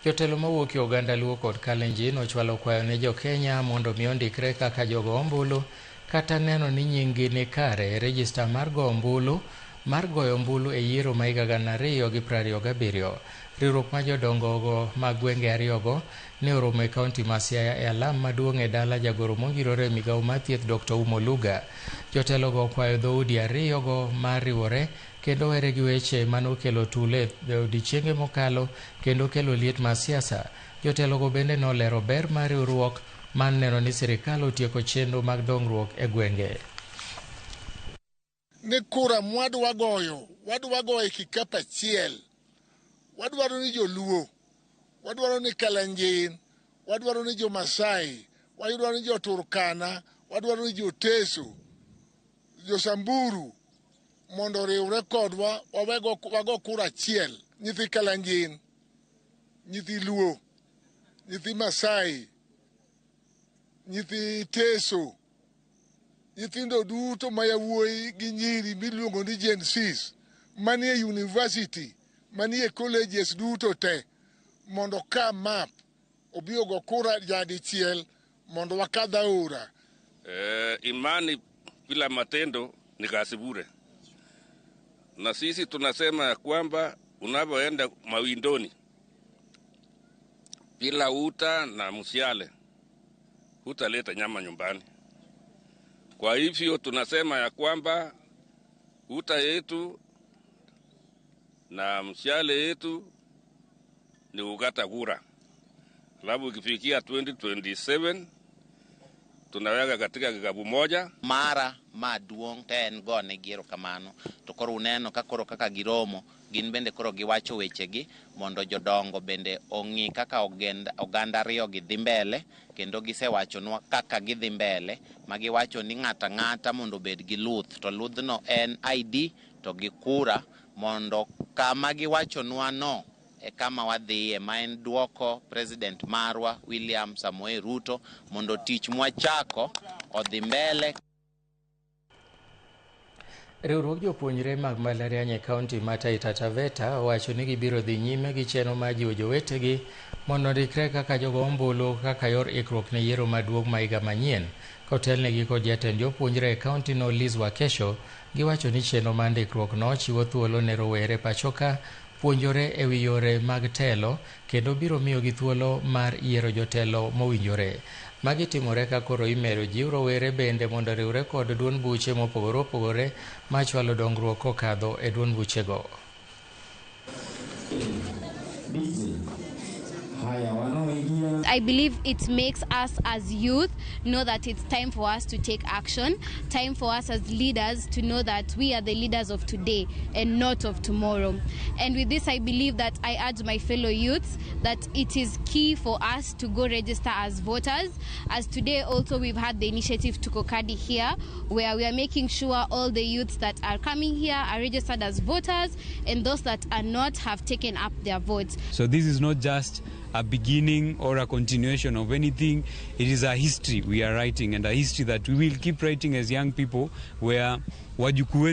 Jotelo mawuok e oganda Luo kod Kalenjin ochwalo kwayo ne Jo-Kenya mondo mi ondikre kaka jogo ombulu kata neno ni nyinggi ni kare e rejista mar goyo ombulu e yiero ma higa 2027. Riwruok mar jodongo mag gwenge ariyogo ne oromo e kaunti ma Siaya e alam maduong' e dala jagoro mongirore e migawo mar thieth Dr. Umo Luga. Jotelogo okwayo dhoudi ariyogo mar riwore kendo were gi weche manokelo tulo e odiechienge mokalo kendo kelo liet mar siasa. Jotelogo bende nolero ber mar riwruok man neno ni sirikal otieko chenro mag dongruok e gwenge. Ni kura mwadwa goyo e kikapu achiel. Wadwaro ni Jo-Luo, wadwaro ni Kalenjin, wadwaro ni Jo-Masai, wadwaro ni Jo-Turkana, wadwaro ni Jo-Teso, Jo-Samburu mondo riwre kodwa wago kura achiel. Nyithi Kalenjin, nyithi Luo, nyithi Masai, nyithi Teso, nyithindo duto ma yawuoyi gi nyiri miluongo ni Gen Zs manie university, manie colleges duto te, mondo ka map obiro go kura jadichiel mondo wakadh aora. Imani bila matendo ni kazi bure, na sisi tunasema ya kwamba unapoenda mawindoni bila uta na msiale hutaleta nyama nyumbani. Kwa hivyo tunasema ya kwamba uta yetu na msiale yetu ni kukata kura. Alafu ikifikia 2027 tunaweka katika kikapu moja. Mara maduong' ten gone giero kamano to koro uneno ka koro kaka giromo gin bende koro giwacho wechegi mondo jodongo bende ong'i kaka oganda ariyo gi dhi mbele, kendo gisewachonwa kaka gidhi mbele, ma giwacho ni ng'ata ng'ata mondo bed gi luth, to ludhno en ID to gi kura, mondo kama giwachonwa no e kama wadhiye, ma en duoko President marwa William Samoei Ruto mondo tich mwachako odhi mbele. Riwruok jopuonjre mag mbalariany e kaunti ma Taita Taveta owacho ni gibiro dhi nyime gi chenro mar jiwo jowetegi mondo ondikre kaka jogo ombulu kaka yor ikruok ne yiero maduong' ma higa manyien. Kotelnegi kod jatend jopuonjre e kaunti no Liz Wakesho, giwacho ni chenro mar ndikruok no chiwo thuolo ne rowere pachoka puonjore e wi yore mag telo kendo biro miyogi thuolo mar yiero jotelo mowinjore. Magi timore ka koro imero jiw rowere bende mondo riwre kod duond buche mopogore opogore machwalo dongruok kokadho e duond buchego. I believe it makes us as youth know that it's time for us to take action, time for us as leaders to know that we are the leaders of today and not of tomorrow. And with this, I believe that I urge my fellow youths that it is key for us to go register as voters. As today also we've had the initiative to Kokadi here, where we are making sure all the youths that are coming here are registered as voters, and those that are not have taken up their votes. So this is not just a beginning or a continuation of anything. It is a history we are writing, and a history that we will keep writing as young people, where Wajukuu